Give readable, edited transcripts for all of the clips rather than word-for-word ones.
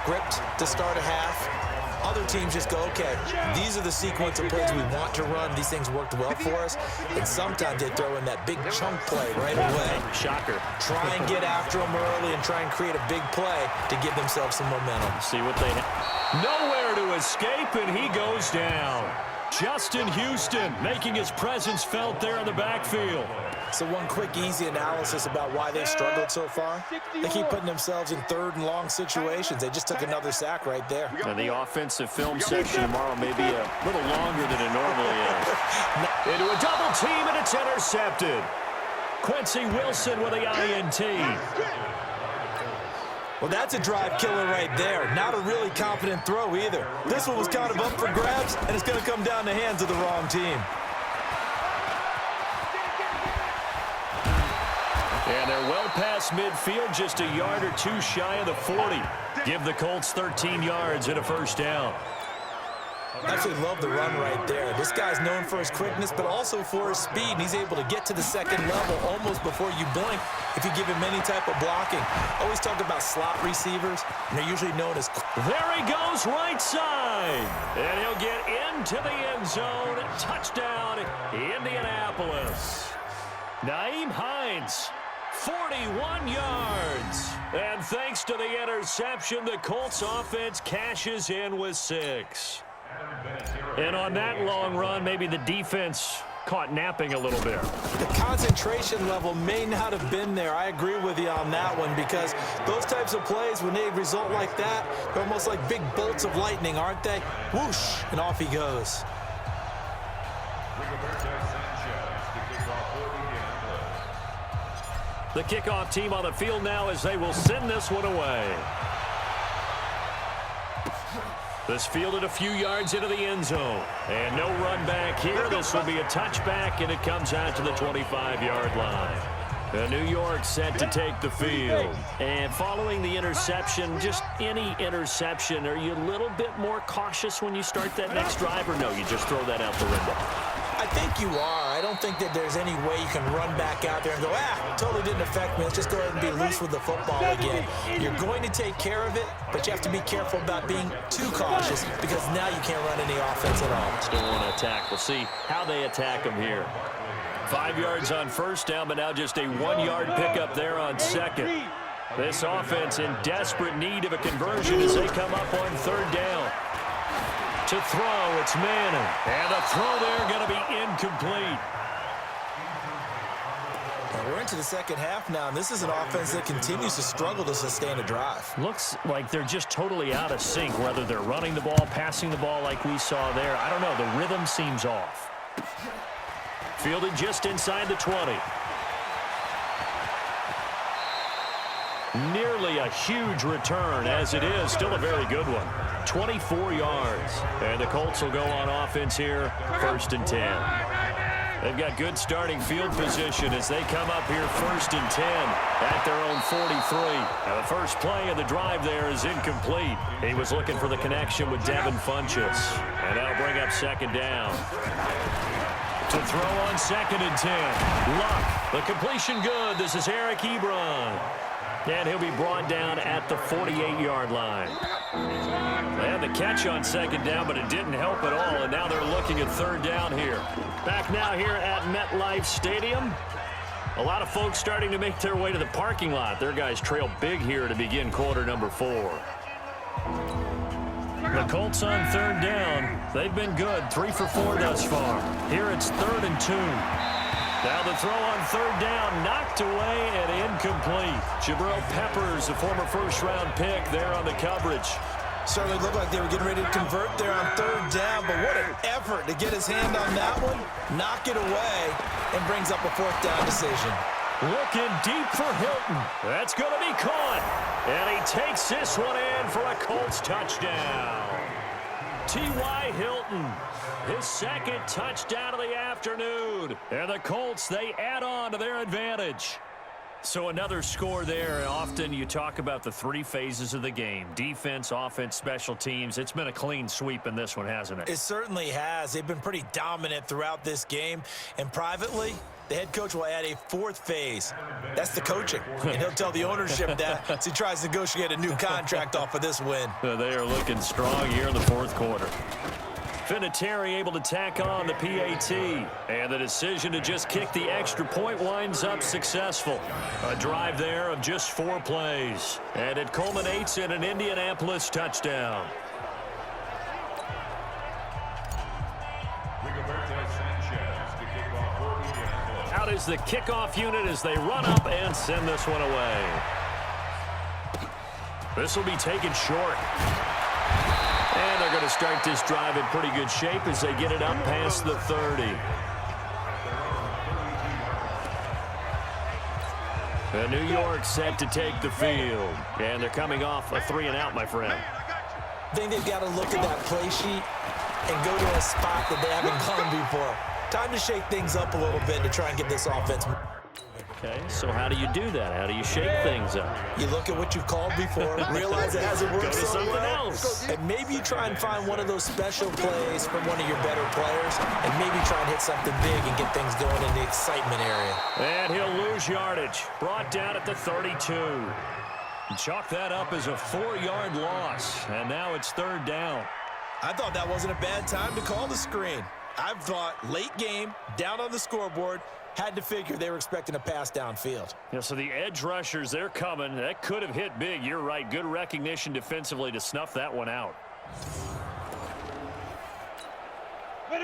script to start a half. Other teams just go, okay, these are the sequence of plays we want to run. These things worked well for us. And sometimes they throw in that big chunk play right away. Shocker. Try and get after them early and try and create a big play to give themselves some momentum. See what they have. Nowhere to escape, and he goes down. Justin Houston making his presence felt there in the backfield. So one quick, easy analysis about why they've struggled so far. They keep putting themselves in third and long situations. They just took another sack right there. And the offensive film section tomorrow may be a little longer than it normally is. Into a double team, and it's intercepted. Quincy Wilson with the INT. Well, that's a drive killer right there. Not a really confident throw either. This one was kind of up for grabs, and it's going to come down the hands of the wrong team. And they're well past midfield, just a yard or two shy of the 40. Give the Colts 13 yards and a first down. I absolutely love the run right there. This guy's known for his quickness, but also for his speed. And he's able to get to the second level almost before you blink if you give him any type of blocking. Always talk about slot receivers, and they're usually known as... There he goes, right side. And he'll get into the end zone. Touchdown, Indianapolis. Nyheim Hines, 41 yards. And thanks to the interception, the Colts offense cashes in with 6. And on that long run, maybe the defense caught napping a little bit. The concentration level may not have been there. I agree with you on that one, because those types of plays, when they result like that, they're almost like big bolts of lightning, aren't they? Whoosh, and off he goes. The kickoff team on the field now as they will send this one away. This fielded a few yards into the end zone. And no run back here. This will be a touchback, and it comes out to the 25-yard line. New York set to take the field. And following the interception, just any interception, are you a little bit more cautious when you start that next drive, or no, you just throw that out the window? I think you are. I don't think that there's any way you can run back out there and go, totally didn't affect me. Let's just go ahead and be loose with the football again. You're going to take care of it, but you have to be careful about being too cautious, because now you can't run any offense at all. Still want to attack. We'll see how they attack them here. 5 yards on first down, but now just a 1-yard pickup there on second. This offense in desperate need of a conversion as they come up on third down. To throw, it's Manning. And the throw there going to be incomplete. Well, we're into the second half now, and this is an offense that continues to struggle to sustain a drive. Looks like they're just totally out of sync, whether they're running the ball, passing the ball like we saw there. I don't know. The rhythm seems off. Fielded just inside the 20. Nearly a huge return, as it is. Still a very good one. 24 yards. And the Colts will go on offense here, 1st and 10. They've got good starting field position as they come up here 1st and 10 at their own 43. Now the first play of the drive there is incomplete. He was looking for the connection with Devin Funchess. And that'll bring up second down. To throw on 2nd and 10. Luck. The completion good. This is Eric Ebron. And he'll be brought down at the 48-yard line. They had the catch on 2nd down, but it didn't help at all, and now they're looking at 3rd down here. Back now here at MetLife Stadium. A lot of folks starting to make their way to the parking lot. Their guys trail big here to begin quarter number 4. The Colts on 3rd down. They've been good, 3 for 4 thus far. Here it's 3rd and 2. Now the throw on 3rd down, knocked away and incomplete. Jabril Peppers, a former first-round pick, there on the coverage. Certainly looked like they were getting ready to convert there on 3rd down, but what an effort to get his hand on that one, knock it away, and brings up a 4th down decision. Looking deep for Hilton. That's going to be caught. And he takes this one in for a Colts touchdown. T.Y. Hilton, his 2nd touchdown of the afternoon. And the Colts, they add on to their advantage. So another score there, and often you talk about the three phases of the game: defense, offense, special teams. It's been a clean sweep in this one, hasn't it? It certainly has. They've been pretty dominant throughout this game. And privately, the head coach will add a fourth phase. That's the coaching. And he'll tell the ownership that as he tries to negotiate a new contract off of this win. They are looking strong here in the fourth quarter. Vinatieri able to tack on the PAT, and the decision to just kick the extra point winds up successful. A drive there of just 4 plays, and it culminates in an Indianapolis touchdown. Out is the kickoff unit as they run up and send this one away. This will be taken short. And they're going to start this drive in pretty good shape as they get it up past the 30. And New York set to take the field. And they're coming off a 3-and-out, my friend. I think they've got to look at that play sheet and go to a spot that they haven't gone before. Time to shake things up a little bit to try and get this offense. Okay, so how do you do that? How do you shake things up? You look at what you've called before, realize it hasn't worked so something well, else. and maybe you try and find one of those special plays from one of your better players, and maybe try and hit something big and get things going in the excitement area. And he'll lose yardage. Brought down at the 32. Chalk that up as a 4-yard loss, and now it's 3rd down. I thought that wasn't a bad time to call the screen. I thought late game, down on the scoreboard, had to figure they were expecting a pass downfield. Yeah, so the edge rushers, they're coming. That could have hit big. You're right. Good recognition defensively to snuff that one out.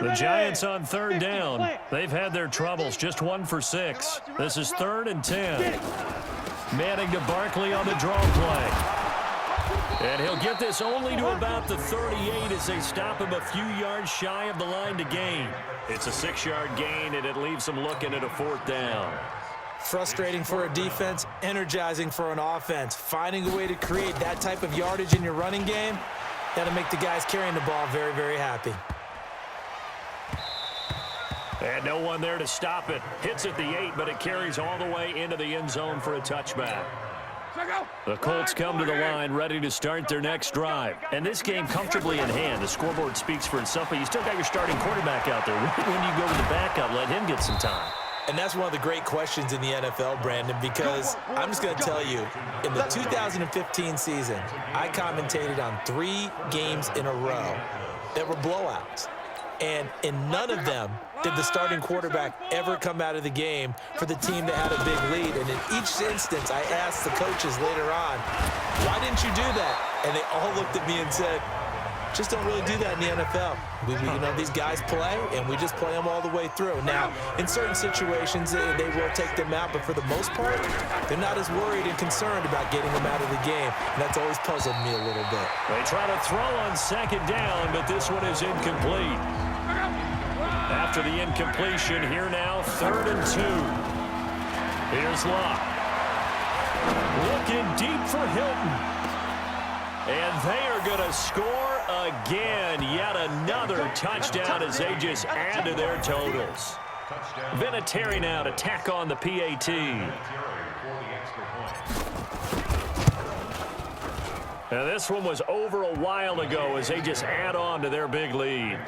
The Giants on 3rd down. They've had their troubles. Just 1 for 6. This is 3rd and 10. Manning to Barkley on the draw play. And he'll get this only to about the 38 as they stop him a few yards shy of the line to gain. It's a 6-yard gain, and it leaves them looking at a 4th down. Frustrating for a defense, energizing for an offense. Finding a way to create that type of yardage in your running game, that'll make the guys carrying the ball very, very happy. And no one there to stop it. Hits at the 8, but it carries all the way into the end zone for a touchback. The Colts come to the line ready to start their next drive. And this game comfortably in hand. The scoreboard speaks for itself, but you still got your starting quarterback out there. When you go to the backup, let him get some time. And that's one of the great questions in the NFL, Brandon, because I'm just going to tell you, in the 2015 season, I commentated on 3 games in a row that were blowouts. And in none of them did the starting quarterback ever come out of the game for the team that had a big lead. And in each instance, I asked the coaches later on, why didn't you do that? And they all looked at me and said, just don't really do that in the NFL. These guys play, and we just play them all the way through. Now, in certain situations, they will take them out, but for the most part, they're not as worried and concerned about getting them out of the game. And that's always puzzled me a little bit. They try to throw on 2nd down, but this one is incomplete. After the incompletion, here now, 3rd and 2. Here's Locke. Looking deep for Hilton. And they are going to score again. Yet another touchdown as they just add to their totals. Vinatieri now to tack on the PAT. Now this one was over a while ago as they just add on to their big lead.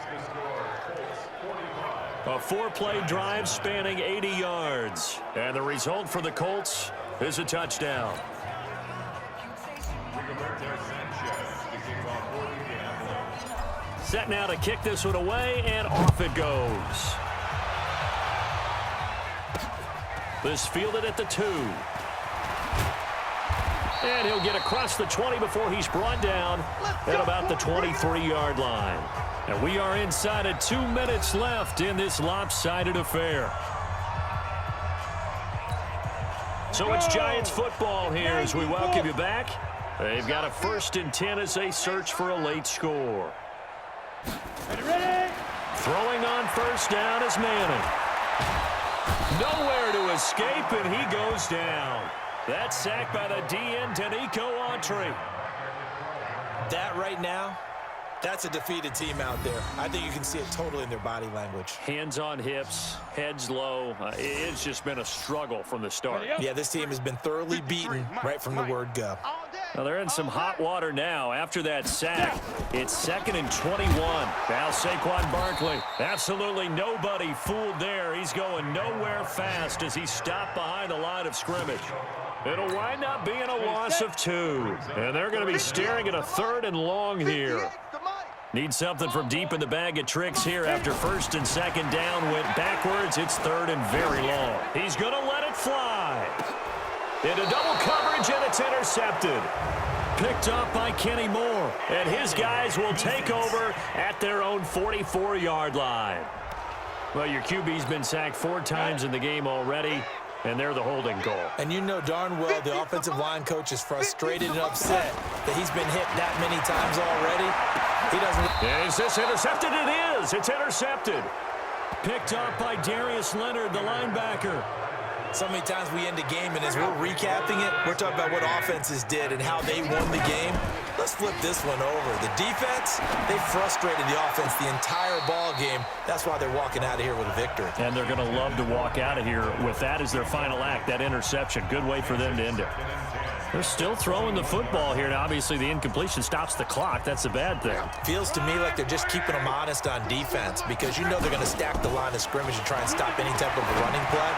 A 4-play drive spanning 80 yards. And the result for the Colts is a touchdown. Set now to kick this one away, and off it goes. This fielded at the 2. And he'll get across the 20 before he's brought down at about the 23-yard line. And we are inside of 2 minutes left in this lopsided affair. So it's Giants football here as we welcome you back. They've got a 1st and 10 as they search for a late score. Throwing on 1st down is Manning. Nowhere to escape, and he goes down. That's sacked by the DN, Danico Autry. That right now That's a defeated team out there. I think you can see it totally in their body language. Hands on hips, heads low. It's just been a struggle from the start. Yeah, this team has been thoroughly beaten right from the word go. Now they're in some hot water now. After that sack, it's 2nd and 21. Now Saquon Barkley. Absolutely nobody fooled there. He's going nowhere fast as he stopped behind the line of scrimmage. It'll wind up being a loss of 2. And they're going to be staring at a 3rd and long here. Need something from deep in the bag of tricks here after 1st and 2nd down went backwards. It's 3rd and very long. He's going to let it fly. Into double coverage, and it's intercepted. Picked up by Kenny Moore. And his guys will take over at their own 44-yard line. Well, your QB's been sacked 4 times in the game already, and they're the holding goal. And you know darn well the offensive line coach is frustrated and upset that he's been hit that many times already. He doesn't. Is this intercepted? It is. It's intercepted. Picked up by Darius Leonard, the linebacker. So many times we end a game, and as we're recapping it, we're talking about what offenses did and how they won the game. Let's flip this one over. The defense, they frustrated the offense the entire ball game. That's why they're walking out of here with a victory. And they're going to love to walk out of here with that as their final act, that interception. Good way for them to end it. They're still throwing the football here. Now, obviously, the incompletion stops the clock. That's a bad thing. Feels to me like they're just keeping them honest on defense because you know they're going to stack the line of scrimmage and try and stop any type of a running play.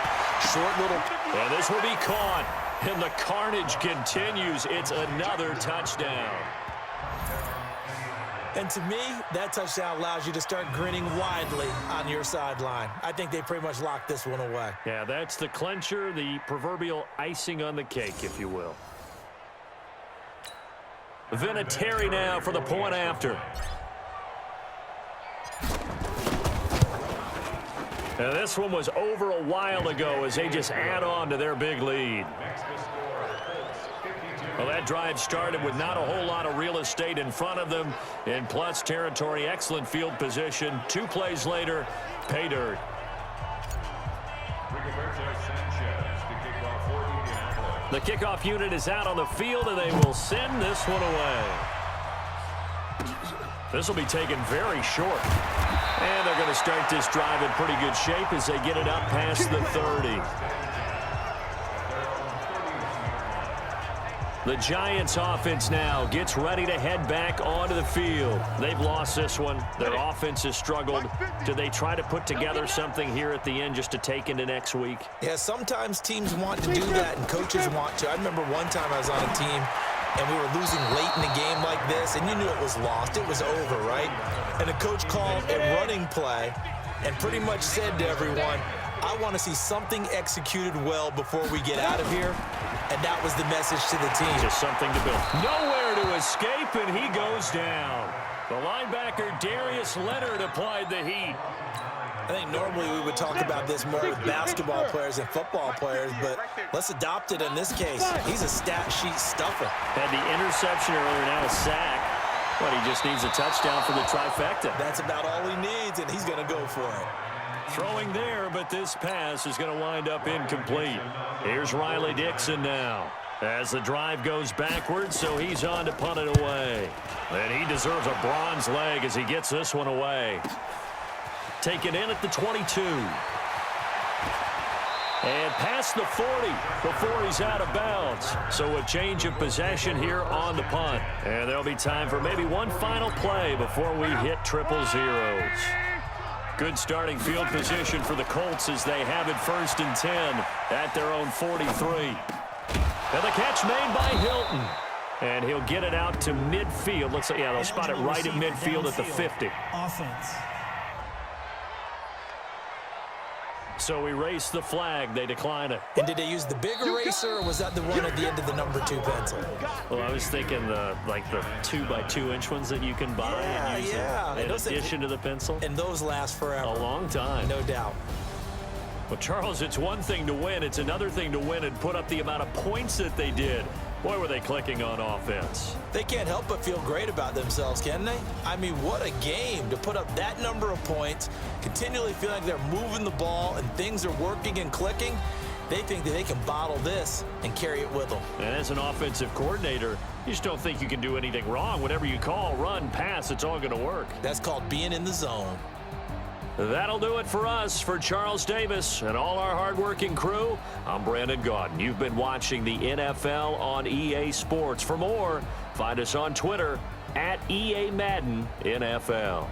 Short little. And this will be caught. And the carnage continues. It's another touchdown. And to me, that touchdown allows you to start grinning widely on your sideline. I think they pretty much locked this one away. Yeah, that's the clincher, the proverbial icing on the cake, if you will. Vinatieri now for the point after. And this one was over a while ago as they just add on to their big lead. Well, that drive started with not a whole lot of real estate in front of them. In plus territory, excellent field position. 2 plays later, pay dirt. The kickoff unit is out on the field, and they will send this one away. This will be taken very short. And they're going to start this drive in pretty good shape as they get it up past the 30. The Giants offense now gets ready to head back onto the field. They've lost this one. Their offense has struggled. Do they try to put together something here at the end just to take into next week? Yeah, sometimes teams want to do that and coaches want to. I remember one time I was on a team and we were losing late in the game like this, and you knew it was lost. It was over, right? And the coach called a running play and pretty much said to everyone, I want to see something executed well before we get out of here. And that was the message to the team. Just something to build. Nowhere to escape, and he goes down. The linebacker, Darius Leonard, applied the heat. I think normally we would talk about this more with basketball players and football players, but let's adopt it in this case. He's a stat sheet stuffer. Had the interception earlier, now a sack. But he just needs a touchdown for the trifecta. That's about all he needs, and he's going to go for it. Throwing there, but this pass is going to wind up incomplete. Here's Riley Dixon now as the drive goes backwards, so he's on to punt it away. And he deserves a bronze leg as he gets this one away. Taken in at the 22. And past the 40 before he's out of bounds. So a change of possession here on the punt. And there'll be time for maybe one final play before we hit 000. Good starting field position for the Colts as they have it 1st and 10 at their own 43. And the catch made by Hilton. And he'll get it out to midfield. Looks like, yeah, they'll spot it right at midfield at the 50. Offense. So we race the flag. They decline it. And did they use the big eraser, or was that the one at the end of the number 2 pencil? Well, I was thinking the 2x2-inch ones that you can buy and use in addition to the pencil. And those last forever. A long time. No doubt. Well, Charles, it's one thing to win. It's another thing to win and put up the amount of points that they did. Boy, were they clicking on offense. They can't help but feel great about themselves, can they? I mean, what a game to put up that number of points, continually feel like they're moving the ball and things are working and clicking. They think that they can bottle this and carry it with them. And as an offensive coordinator, you just don't think you can do anything wrong. Whatever you call, run, pass, it's all going to work. That's called being in the zone. That'll do it for us. For Charles Davis and all our hardworking crew, I'm Brandon Gaudin. You've been watching the NFL on EA Sports. For more, find us on Twitter at EA Madden NFL.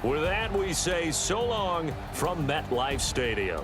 With that, we say so long from MetLife Stadium.